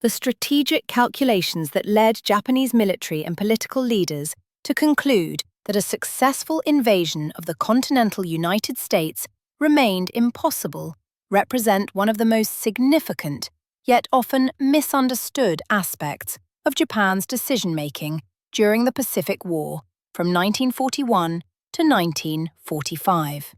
the strategic calculations that led Japanese military and political leaders to conclude that a successful invasion of the continental United States remained impossible represent one of the most significant, yet often misunderstood aspects of Japan's decision-making during the Pacific War from 1941 to 1945.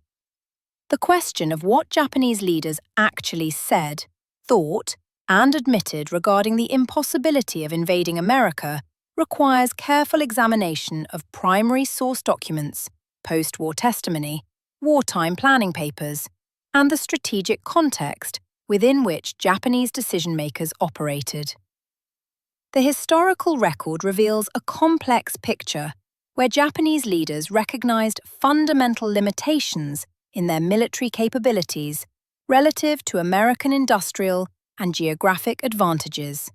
The question of what Japanese leaders actually said, thought, and admitted regarding the impossibility of invading America requires careful examination of primary source documents, post-war testimony, wartime planning papers, and the strategic context within which Japanese decision-makers operated. The historical record reveals a complex picture where Japanese leaders recognized fundamental limitations in their military capabilities relative to American industrial and geographic advantages.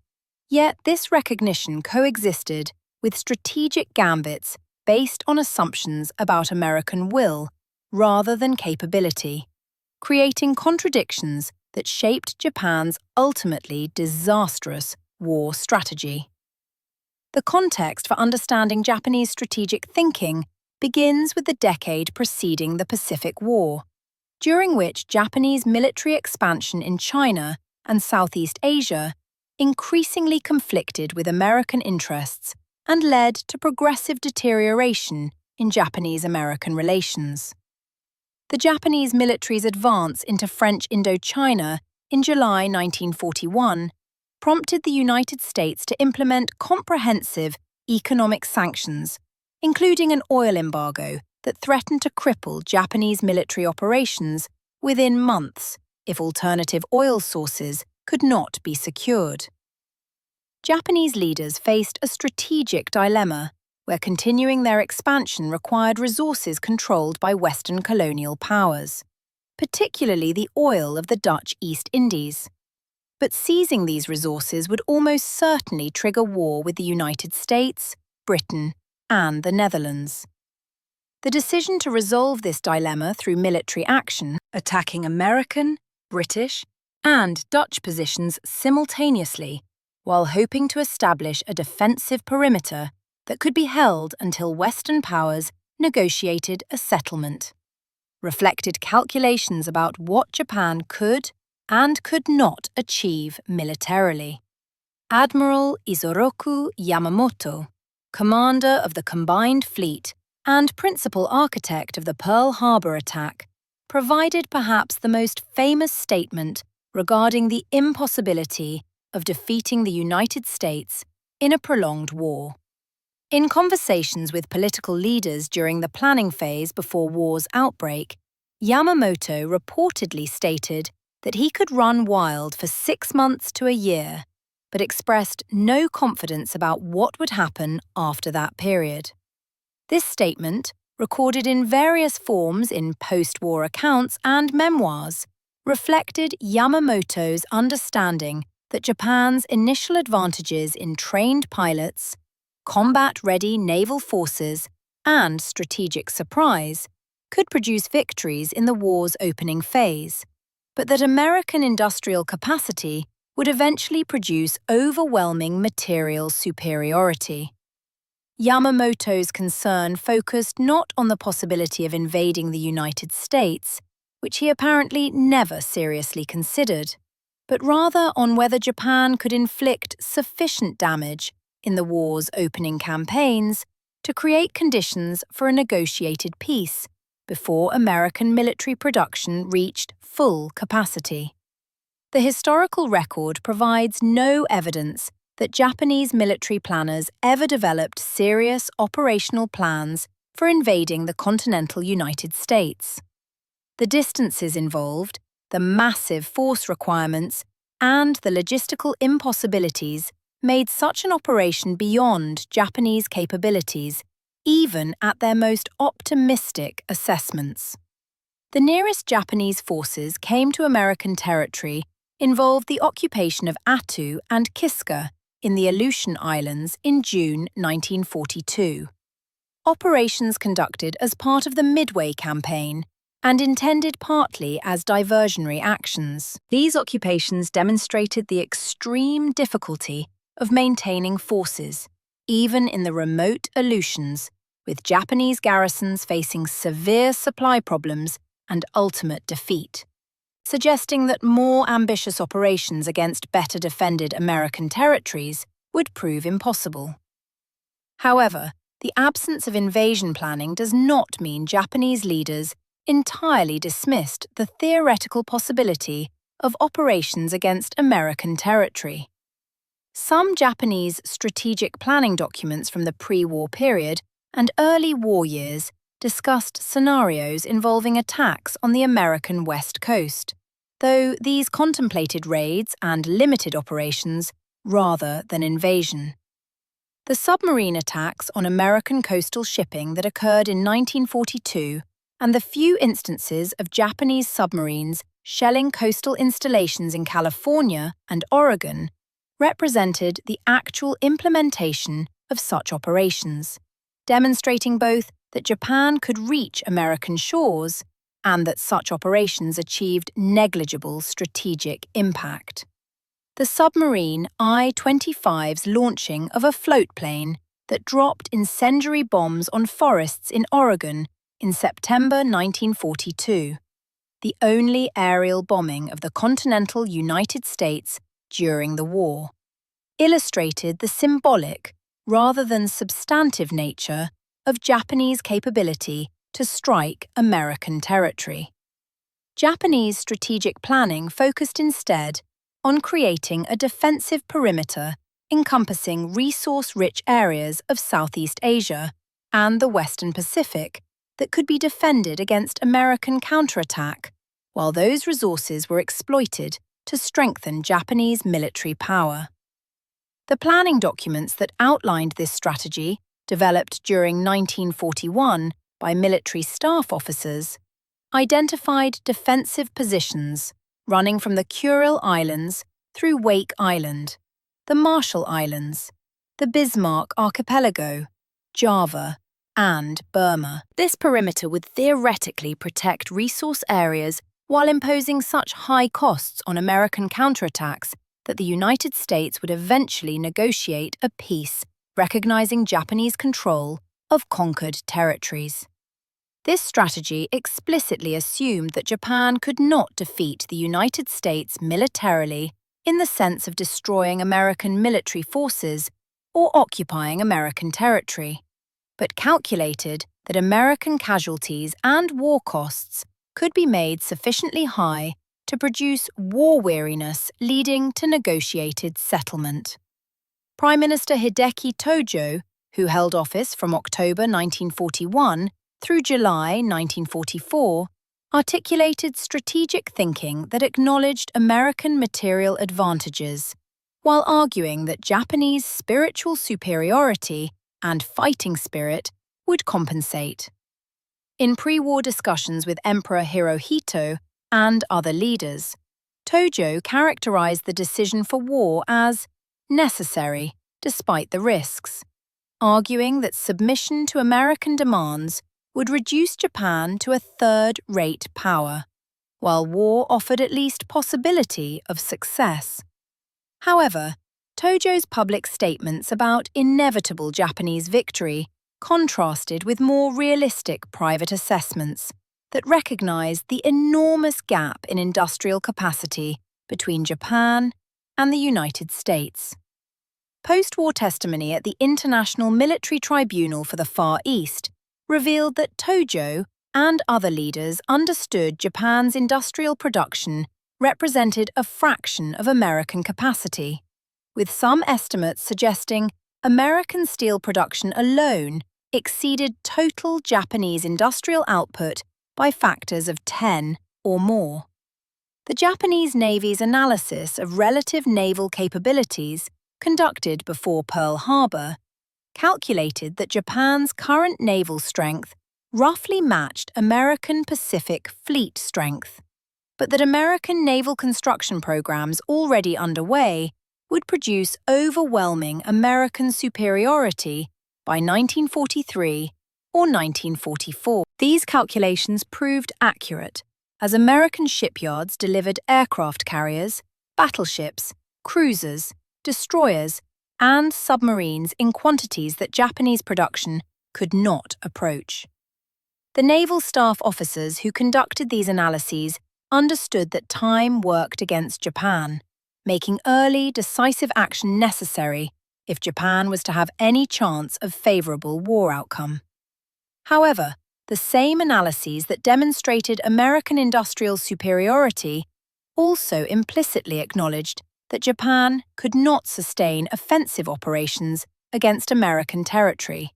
Yet this recognition coexisted with strategic gambits based on assumptions about American will rather than capability, creating contradictions that shaped Japan's ultimately disastrous war strategy. The context for understanding Japanese strategic thinking begins with the decade preceding the Pacific War, during which Japanese military expansion in China and Southeast Asia increasingly conflicted with American interests and led to progressive deterioration in Japanese-American relations. The Japanese military's advance into French Indochina in July 1941 prompted the United States to implement comprehensive economic sanctions, including an oil embargo that threatened to cripple Japanese military operations within months if alternative oil sources could not be secured. Japanese leaders faced a strategic dilemma where continuing their expansion required resources controlled by Western colonial powers, particularly the oil of the Dutch East Indies. But seizing these resources would almost certainly trigger war with the United States, Britain, and the Netherlands. The decision to resolve this dilemma through military action, attacking American, British, and Dutch positions simultaneously, while hoping to establish a defensive perimeter that could be held until Western powers negotiated a settlement, reflected calculations about what Japan could and could not achieve militarily. Admiral Isoroku Yamamoto, commander of the Combined Fleet and principal architect of the Pearl Harbor attack, provided perhaps the most famous statement regarding the impossibility of defeating the United States in a prolonged war. In conversations with political leaders during the planning phase before war's outbreak, Yamamoto reportedly stated that he could run wild for 6 months to a year, but expressed no confidence about what would happen after that period. This statement, recorded in various forms in post-war accounts and memoirs, reflected Yamamoto's understanding that Japan's initial advantages in trained pilots, combat-ready naval forces, and strategic surprise could produce victories in the war's opening phase, but that American industrial capacity would eventually produce overwhelming material superiority. Yamamoto's concern focused not on the possibility of invading the United States, which he apparently never seriously considered, but rather on whether Japan could inflict sufficient damage in the war's opening campaigns to create conditions for a negotiated peace before American military production reached full capacity. The historical record provides no evidence that Japanese military planners ever developed serious operational plans for invading the continental United States. The distances involved, the massive force requirements, and the logistical impossibilities made such an operation beyond Japanese capabilities, even at their most optimistic assessments. The nearest Japanese forces came to American territory involved the occupation of Attu and Kiska in the Aleutian Islands in June 1942. Operations conducted as part of the Midway Campaign and intended partly as diversionary actions. These occupations demonstrated the extreme difficulty of maintaining forces, even in the remote Aleutians, with Japanese garrisons facing severe supply problems and ultimate defeat, suggesting that more ambitious operations against better defended American territories would prove impossible. However, the absence of invasion planning does not mean Japanese leaders entirely dismissed the theoretical possibility of operations against American territory. Some Japanese strategic planning documents from the pre-war period and early war years discussed scenarios involving attacks on the American West Coast, though these contemplated raids and limited operations rather than invasion. The submarine attacks on American coastal shipping that occurred in 1942 and the few instances of Japanese submarines shelling coastal installations in California and Oregon represented the actual implementation of such operations, demonstrating both that Japan could reach American shores and that such operations achieved negligible strategic impact. The submarine I-25's launching of a floatplane that dropped incendiary bombs on forests in Oregon in September 1942, the only aerial bombing of the continental United States during the war, illustrated the symbolic rather than substantive nature of Japanese capability to strike American territory. Japanese strategic planning focused instead on creating a defensive perimeter encompassing resource-rich areas of Southeast Asia and the Western Pacific that could be defended against American counterattack, while those resources were exploited to strengthen Japanese military power. The planning documents that outlined this strategy, developed during 1941 by military staff officers, identified defensive positions running from the Kuril Islands through Wake Island, the Marshall Islands, the Bismarck Archipelago, Java, and Burma. This perimeter would theoretically protect resource areas while imposing such high costs on American counterattacks that the United States would eventually negotiate a peace recognizing Japanese control of conquered territories. This strategy explicitly assumed that Japan could not defeat the United States militarily in the sense of destroying American military forces or occupying American territory, but calculated that American casualties and war costs could be made sufficiently high to produce war weariness leading to negotiated settlement. Prime Minister Hideki Tojo, who held office from October 1941 through July 1944, articulated strategic thinking that acknowledged American material advantages, while arguing that Japanese spiritual superiority and fighting spirit would compensate. In pre-war discussions with Emperor Hirohito and other leaders, Tojo characterized the decision for war as necessary despite the risks, arguing that submission to American demands would reduce Japan to a third-rate power, while war offered at least possibility of success. However, Tojo's public statements about inevitable Japanese victory contrasted with more realistic private assessments that recognized the enormous gap in industrial capacity between Japan and the United States. Post-war testimony at the International Military Tribunal for the Far East revealed that Tojo and other leaders understood Japan's industrial production represented a fraction of American capacity, with some estimates suggesting American steel production alone exceeded total Japanese industrial output by factors of 10 or more. The Japanese Navy's analysis of relative naval capabilities, conducted before Pearl Harbor, calculated that Japan's current naval strength roughly matched American Pacific Fleet strength, but that American naval construction programs already underway would produce overwhelming American superiority by 1943 or 1944. These calculations proved accurate, as American shipyards delivered aircraft carriers, battleships, cruisers, destroyers, and submarines in quantities that Japanese production could not approach. The naval staff officers who conducted these analyses understood that time worked against Japan, making early, decisive action necessary if Japan was to have any chance of favorable war outcome. However, the same analyses that demonstrated American industrial superiority also implicitly acknowledged that Japan could not sustain offensive operations against American territory,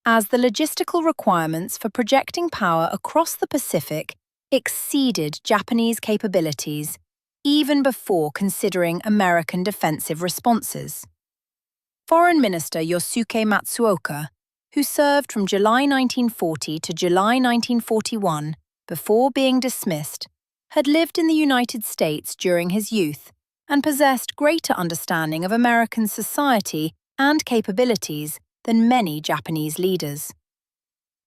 as the logistical requirements for projecting power across the Pacific exceeded Japanese capabilities even before considering American defensive responses. Foreign Minister Yosuke Matsuoka, who served from July 1940 to July 1941 before being dismissed, had lived in the United States during his youth and possessed greater understanding of American society and capabilities than many Japanese leaders.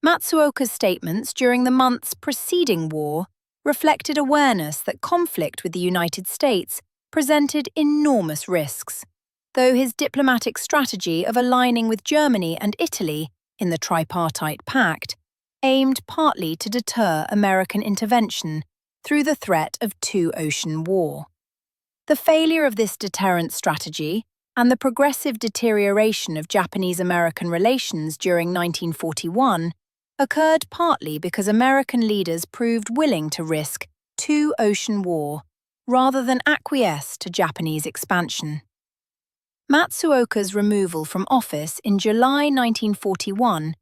Matsuoka's statements during the months preceding war reflected awareness that conflict with the United States presented enormous risks, though his diplomatic strategy of aligning with Germany and Italy in the Tripartite Pact aimed partly to deter American intervention through the threat of two-ocean war. The failure of this deterrent strategy and the progressive deterioration of Japanese-American relations during 1941 occurred partly because American leaders proved willing to risk two-ocean war rather than acquiesce to Japanese expansion. Matsuoka's removal from office in July 1941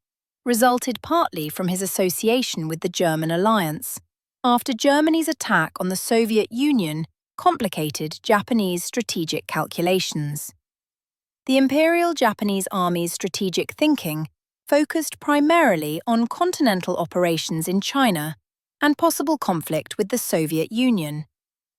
resulted partly from his association with the German alliance, after Germany's attack on the Soviet Union complicated Japanese strategic calculations. The Imperial Japanese Army's strategic thinking focused primarily on continental operations in China and possible conflict with the Soviet Union,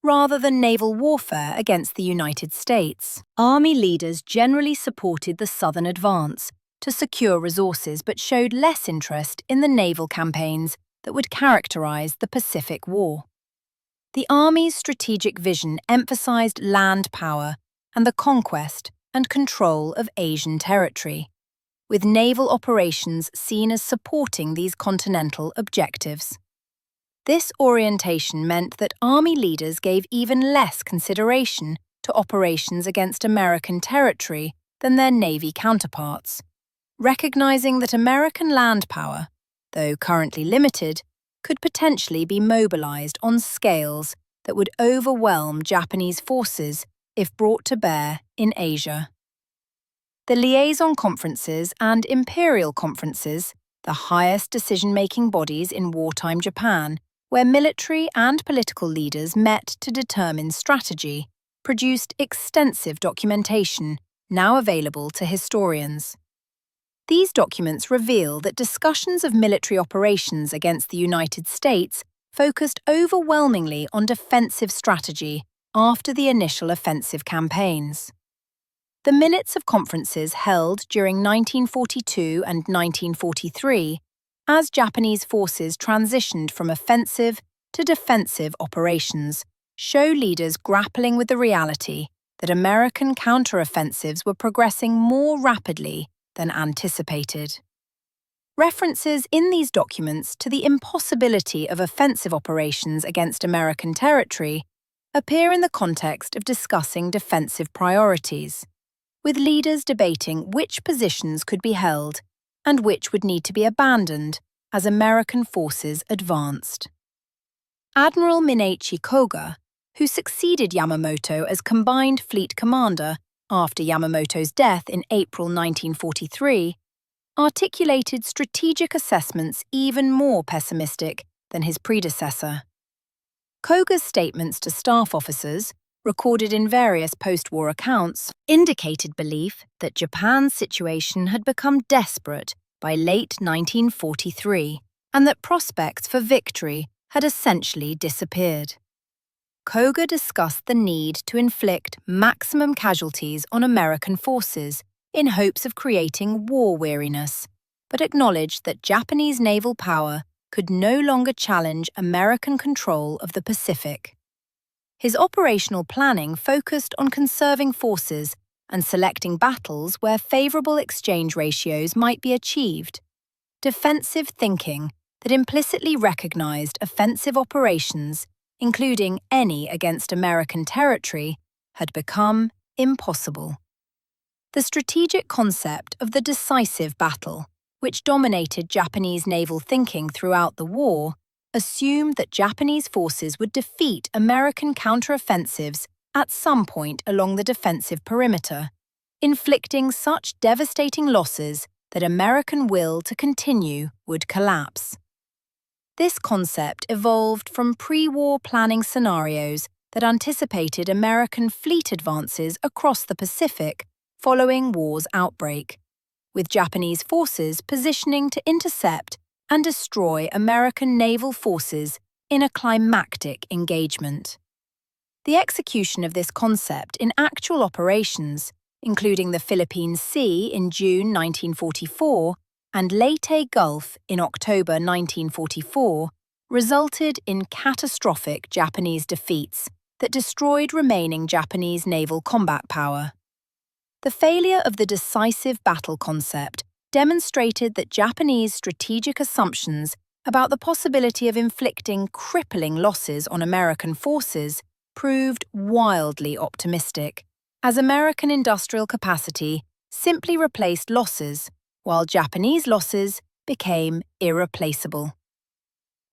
rather than naval warfare against the United States. Army leaders generally supported the Southern advance to secure resources but showed less interest in the naval campaigns that would characterize the Pacific War. The Army's strategic vision emphasized land power and the conquest and control of Asian territory, with naval operations seen as supporting these continental objectives. This orientation meant that Army leaders gave even less consideration to operations against American territory than their Navy counterparts, recognizing that American land power, though currently limited, could potentially be mobilized on scales that would overwhelm Japanese forces if brought to bear in Asia. The liaison conferences and imperial conferences, the highest decision-making bodies in wartime Japan, where military and political leaders met to determine strategy, produced extensive documentation now available to historians. These documents reveal that discussions of military operations against the United States focused overwhelmingly on defensive strategy after the initial offensive campaigns. The minutes of conferences held during 1942 and 1943, as Japanese forces transitioned from offensive to defensive operations, show leaders grappling with the reality that American counteroffensives were progressing more rapidly than anticipated. References in these documents to the impossibility of offensive operations against American territory appear in the context of discussing defensive priorities, with leaders debating which positions could be held and which would need to be abandoned as American forces advanced. Admiral Minechi Koga, who succeeded Yamamoto as Combined Fleet Commander after Yamamoto's death in April 1943, articulated strategic assessments even more pessimistic than his predecessor. Koga's statements to staff officers, recorded in various post-war accounts, indicated belief that Japan's situation had become desperate by late 1943 and that prospects for victory had essentially disappeared. Koga discussed the need to inflict maximum casualties on American forces in hopes of creating war weariness but acknowledged that Japanese naval power could no longer challenge American control of the Pacific. His operational planning focused on conserving forces and selecting battles where favorable exchange ratios might be achieved. Defensive thinking that implicitly recognized offensive operations, including any against American territory, had become impossible. The strategic concept of the decisive battle, which dominated Japanese naval thinking throughout the war, assumed that Japanese forces would defeat American counteroffensives at some point along the defensive perimeter, inflicting such devastating losses that American will to continue would collapse. This concept evolved from pre-war planning scenarios that anticipated American fleet advances across the Pacific following war's outbreak, with Japanese forces positioning to intercept and destroy American naval forces in a climactic engagement. The execution of this concept in actual operations, including the Philippine Sea in June 1944 and Leyte Gulf in October 1944, resulted in catastrophic Japanese defeats that destroyed remaining Japanese naval combat power. The failure of the decisive battle concept demonstrated that Japanese strategic assumptions about the possibility of inflicting crippling losses on American forces proved wildly optimistic, as American industrial capacity simply replaced losses, while Japanese losses became irreplaceable.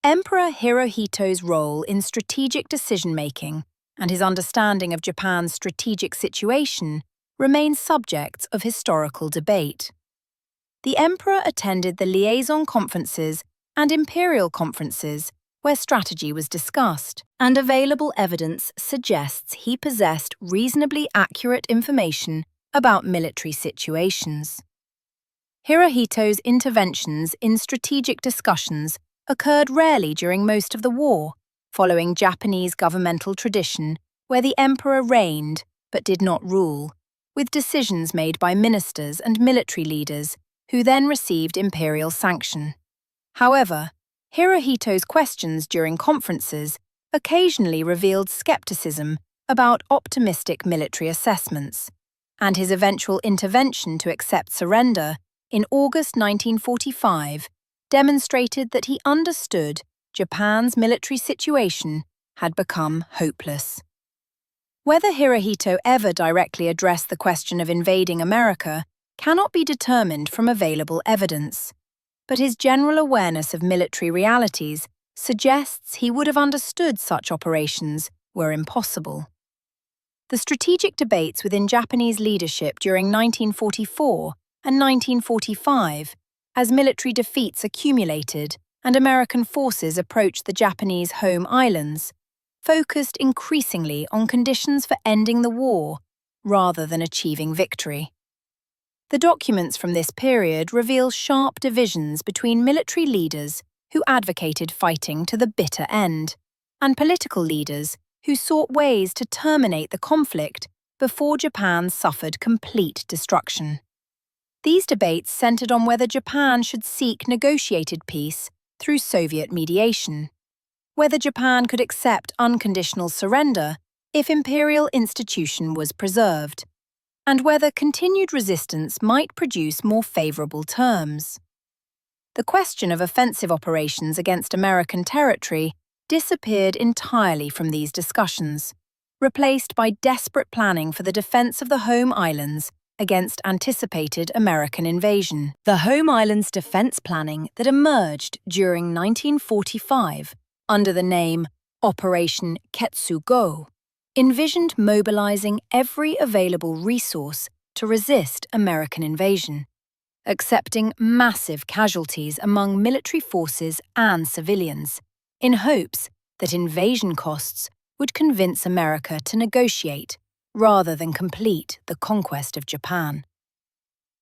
Emperor Hirohito's role in strategic decision-making and his understanding of Japan's strategic situation remain subjects of historical debate. The emperor attended the liaison conferences and imperial conferences where strategy was discussed, and available evidence suggests he possessed reasonably accurate information about military situations. Hirohito's interventions in strategic discussions occurred rarely during most of the war, following Japanese governmental tradition where the emperor reigned but did not rule, with decisions made by ministers and military leaders who then received imperial sanction. However, Hirohito's questions during conferences occasionally revealed skepticism about optimistic military assessments, and his eventual intervention to accept surrender in August 1945 demonstrated that he understood Japan's military situation had become hopeless. Whether Hirohito ever directly addressed the question of invading America cannot be determined from available evidence, but his general awareness of military realities suggests he would have understood such operations were impossible. The strategic debates within Japanese leadership during 1944 and 1945, as military defeats accumulated and American forces approached the Japanese home islands, focused increasingly on conditions for ending the war rather than achieving victory. The documents from this period reveal sharp divisions between military leaders who advocated fighting to the bitter end, and political leaders who sought ways to terminate the conflict before Japan suffered complete destruction. These debates centered on whether Japan should seek negotiated peace through Soviet mediation, whether Japan could accept unconditional surrender if imperial institution was preserved, and whether continued resistance might produce more favorable terms. The question of offensive operations against American territory disappeared entirely from these discussions, replaced by desperate planning for the defense of the home islands against anticipated American invasion. The home islands defense planning that emerged during 1945 under the name Operation Ketsugo envisioned mobilizing every available resource to resist American invasion, accepting massive casualties among military forces and civilians, in hopes that invasion costs would convince America to negotiate rather than complete the conquest of Japan.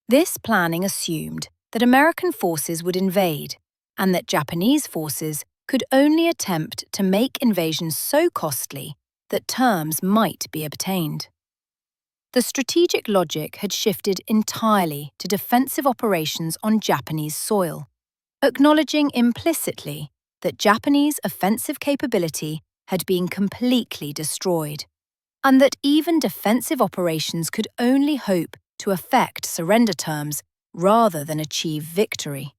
This planning assumed that American forces would invade and that Japanese forces could only attempt to make invasion so costly that terms might be obtained. The strategic logic had shifted entirely to defensive operations on Japanese soil, acknowledging implicitly that Japanese offensive capability had been completely destroyed, and that even defensive operations could only hope to affect surrender terms rather than achieve victory.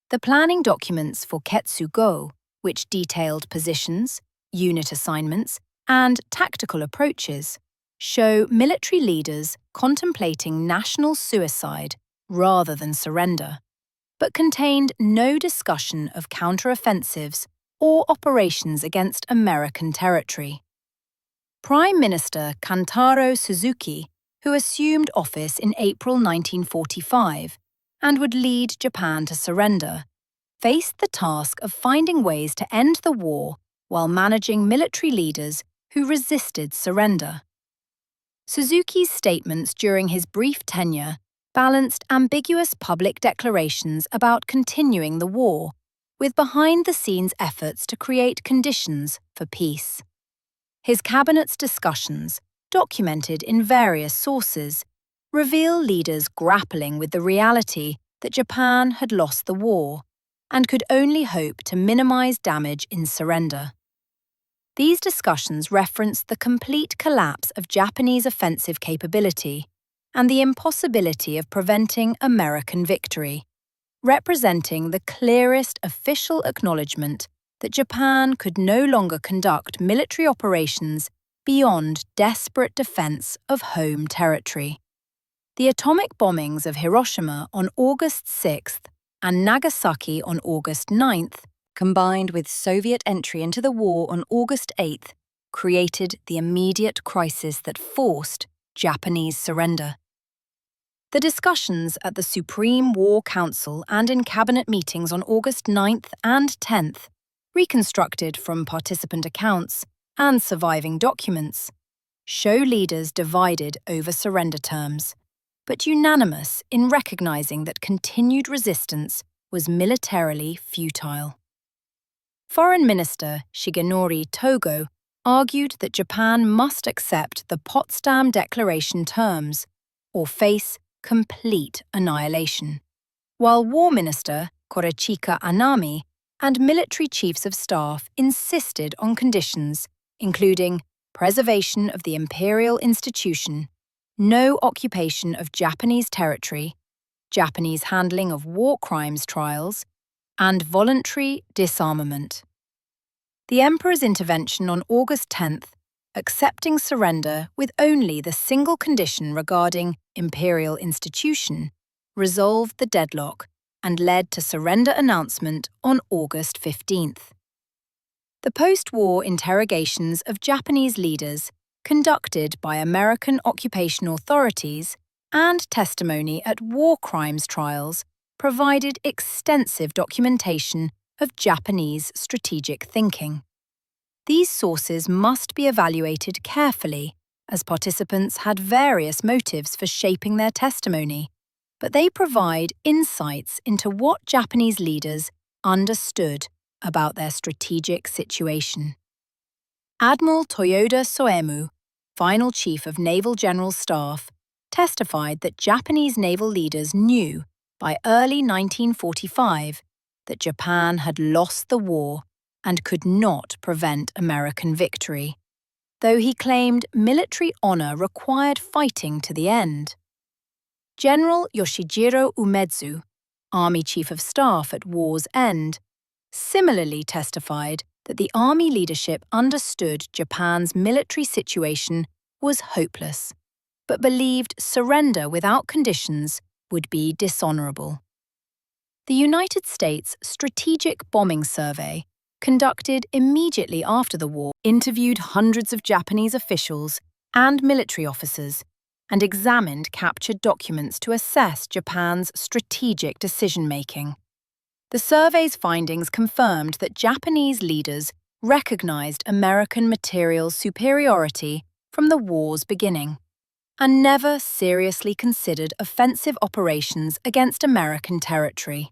The planning documents for Ketsu-go, which detailed positions, unit assignments, and tactical approaches, show military leaders contemplating national suicide rather than surrender, but contained no discussion of counteroffensives or operations against American territory. Prime Minister Kantaro Suzuki, who assumed office in April 1945 and would lead Japan to surrender, faced the task of finding ways to end the war while managing military leaders who resisted surrender. Suzuki's statements during his brief tenure balanced ambiguous public declarations about continuing the war with behind-the-scenes efforts to create conditions for peace. His cabinet's discussions, documented in various sources, reveal leaders grappling with the reality that Japan had lost the war and could only hope to minimize damage in surrender. These discussions reference the complete collapse of Japanese offensive capability and the impossibility of preventing American victory, representing the clearest official acknowledgement that Japan could no longer conduct military operations beyond desperate defense of home territory. The atomic bombings of Hiroshima on August 6th and Nagasaki on August 9th, combined with Soviet entry into the war on August 8th, created the immediate crisis that forced Japanese surrender. The discussions at the Supreme War Council and in cabinet meetings on August 9th and 10th, reconstructed from participant accounts and surviving documents, show leaders divided over surrender terms, but unanimous in recognizing that continued resistance was militarily futile. Foreign Minister Shigenori Togo argued that Japan must accept the Potsdam Declaration terms or face complete annihilation, while War Minister Korechika Anami and military chiefs of staff insisted on conditions including preservation of the imperial institution, no occupation of Japanese territory, Japanese handling of war crimes trials, and voluntary disarmament. The Emperor's intervention on August 10th, accepting surrender with only the single condition regarding imperial institution, resolved the deadlock and led to surrender announcement on August 15th. The post-war interrogations of Japanese leaders conducted by American occupation authorities and testimony at war crimes trials provided extensive documentation of Japanese strategic thinking. These sources must be evaluated carefully, as participants had various motives for shaping their testimony, but they provide insights into what Japanese leaders understood about their strategic situation. Admiral Toyoda Soemu, final chief of Naval General Staff, testified that Japanese naval leaders knew by early 1945 that Japan had lost the war and could not prevent American victory, though he claimed military honor required fighting to the end. General Yoshijiro Umezu, Army Chief of Staff at war's end, similarly testified that the Army leadership understood Japan's military situation was hopeless, but believed surrender without conditions would be dishonorable. The United States Strategic Bombing Survey, conducted immediately after the war, interviewed hundreds of Japanese officials and military officers and examined captured documents to assess Japan's strategic decision-making. The survey's findings confirmed that Japanese leaders recognized American material superiority from the war's beginning and never seriously considered offensive operations against American territory.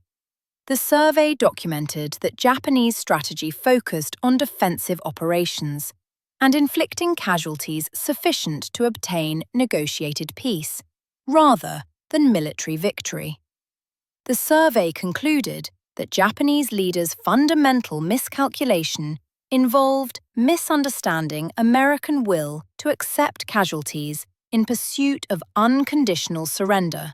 The survey documented that Japanese strategy focused on defensive operations and inflicting casualties sufficient to obtain negotiated peace, rather than military victory. The survey concluded that Japanese leaders' fundamental miscalculation involved misunderstanding American will to accept casualties in pursuit of unconditional surrender,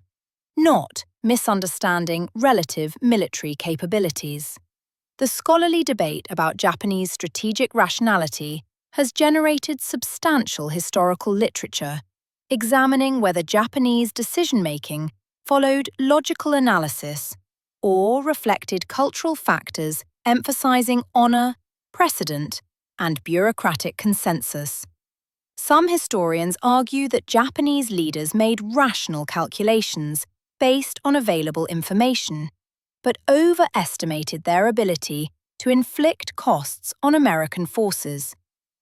not misunderstanding relative military capabilities. The scholarly debate about Japanese strategic rationality has generated substantial historical literature, examining whether Japanese decision-making followed logical analysis or reflected cultural factors emphasizing honor, precedent, and bureaucratic consensus. Some historians argue that Japanese leaders made rational calculations based on available information, but overestimated their ability to inflict costs on American forces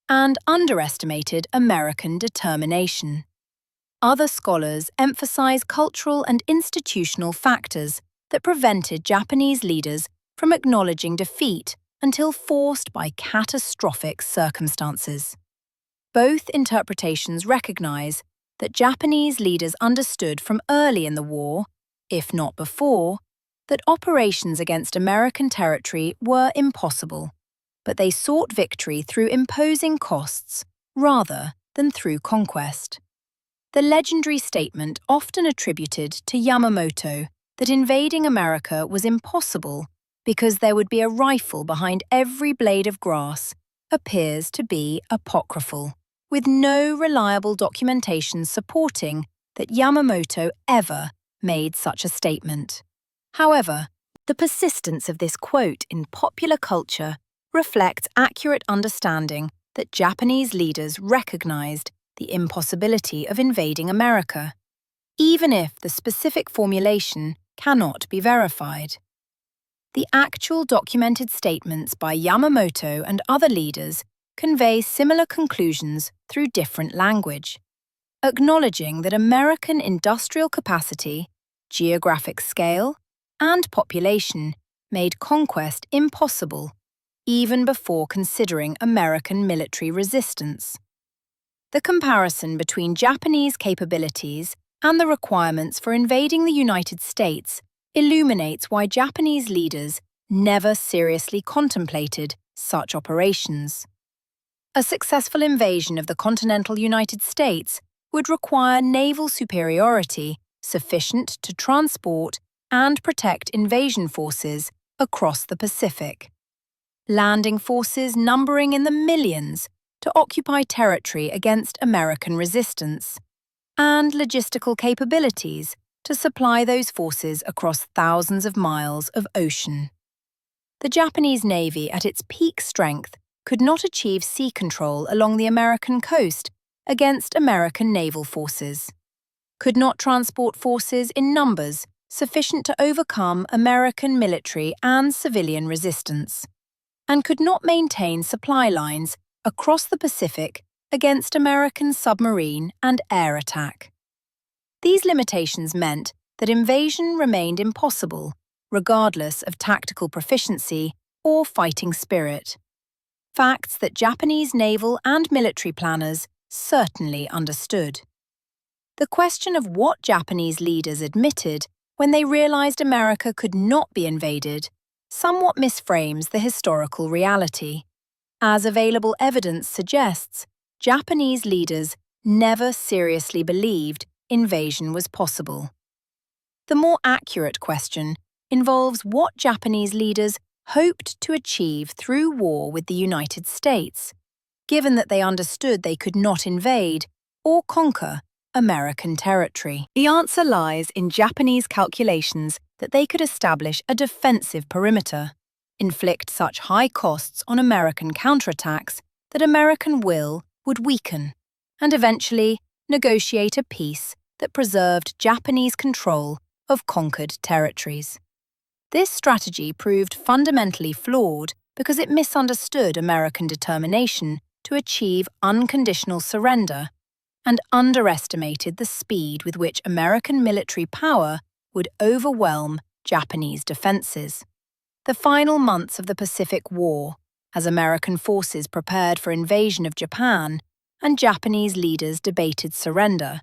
and underestimated American determination. Other scholars emphasize cultural and institutional factors that prevented Japanese leaders from acknowledging defeat until forced by catastrophic circumstances. Both interpretations recognize that Japanese leaders understood from early in the war, if not before, that operations against American territory were impossible, but they sought victory through imposing costs rather than through conquest. The legendary statement often attributed to Yamamoto that invading America was impossible because there would be a rifle behind every blade of grass appears to be apocryphal, with no reliable documentation supporting that Yamamoto ever made such a statement. However, the persistence of this quote in popular culture reflects accurate understanding that Japanese leaders recognized the impossibility of invading America, even if the specific formulation cannot be verified. The actual documented statements by Yamamoto and other leaders convey similar conclusions through different language, acknowledging that American industrial capacity, geographic scale, and population made conquest impossible, even before considering American military resistance. The comparison between Japanese capabilities and the requirements for invading the United States illuminates why Japanese leaders never seriously contemplated such operations. A successful invasion of the continental United States would require naval superiority sufficient to transport and protect invasion forces across the Pacific. Landing forces numbering in the millions to occupy territory against American resistance, and logistical capabilities to supply those forces across thousands of miles of ocean. The Japanese Navy at its peak strength could not achieve sea control along the American coast against American naval forces, could not transport forces in numbers sufficient to overcome American military and civilian resistance, and could not maintain supply lines across the Pacific against American submarine and air attack. These limitations meant that invasion remained impossible, regardless of tactical proficiency or fighting spirit. Facts that Japanese naval and military planners certainly understood. The question of what Japanese leaders admitted when they realized America could not be invaded somewhat misframes the historical reality. As available evidence suggests, Japanese leaders never seriously believed invasion was possible. The more accurate question involves what Japanese leaders hoped to achieve through war with the United States, given that they understood they could not invade or conquer American territory. The answer lies in Japanese calculations that they could establish a defensive perimeter, inflict such high costs on American counterattacks that American will would weaken, and eventually negotiate a peace that preserved Japanese control of conquered territories. This strategy proved fundamentally flawed because it misunderstood American determination to achieve unconditional surrender and underestimated the speed with which American military power would overwhelm Japanese defenses. The final months of the Pacific War, as American forces prepared for invasion of Japan and Japanese leaders debated surrender,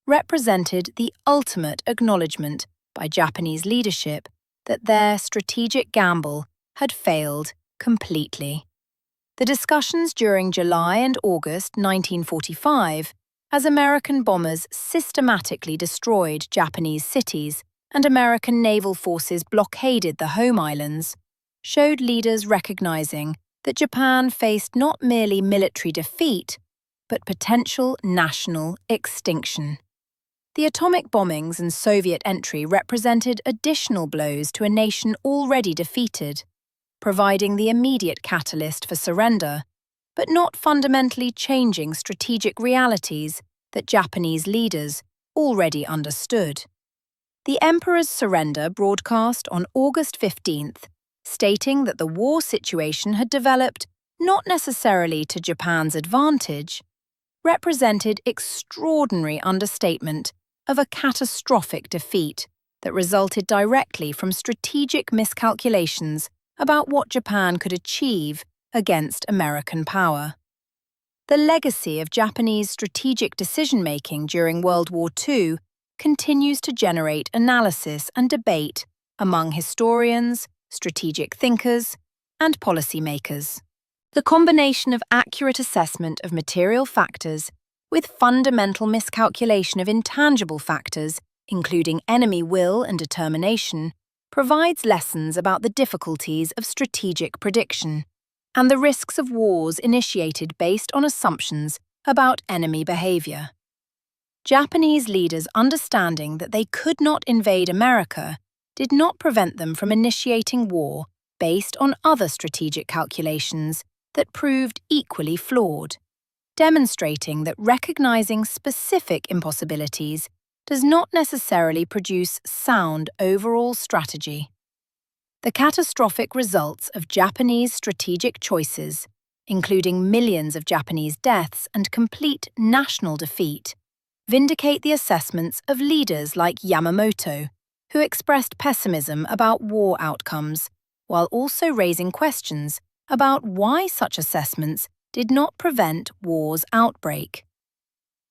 represented the ultimate acknowledgement by Japanese leadership that their strategic gamble had failed completely. The discussions during July and August 1945, as American bombers systematically destroyed Japanese cities and American naval forces blockaded the home islands, showed leaders recognizing that Japan faced not merely military defeat, but potential national extinction. The atomic bombings and Soviet entry represented additional blows to a nation already defeated, providing the immediate catalyst for surrender, but not fundamentally changing strategic realities that Japanese leaders already understood. The Emperor's surrender broadcast on August 15th, stating that the war situation had developed not necessarily to Japan's advantage, represented extraordinary understatement of a catastrophic defeat that resulted directly from strategic miscalculations about what Japan could achieve against American power. The legacy of Japanese strategic decision-making during World War II continues to generate analysis and debate among historians, strategic thinkers, and policymakers. The combination of accurate assessment of material factors with fundamental miscalculation of intangible factors, including enemy will and determination, provides lessons about the difficulties of strategic prediction and the risks of wars initiated based on assumptions about enemy behavior. Japanese leaders' understanding that they could not invade America did not prevent them from initiating war based on other strategic calculations that proved equally flawed, demonstrating that recognizing specific impossibilities does not necessarily produce sound overall strategy. The catastrophic results of Japanese strategic choices, including millions of Japanese deaths and complete national defeat, vindicate the assessments of leaders like Yamamoto, who expressed pessimism about war outcomes, while also raising questions about why such assessments did not prevent war's outbreak.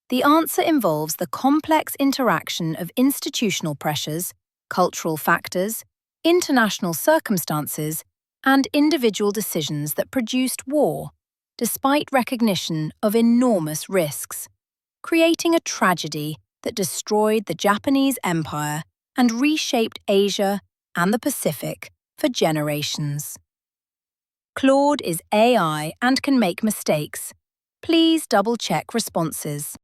The answer involves the complex interaction of institutional pressures, cultural factors, international circumstances, and individual decisions that produced war, despite recognition of enormous risks, creating a tragedy that destroyed the Japanese Empire and reshaped Asia and the Pacific for generations. Claude is AI and can make mistakes. Please double-check responses.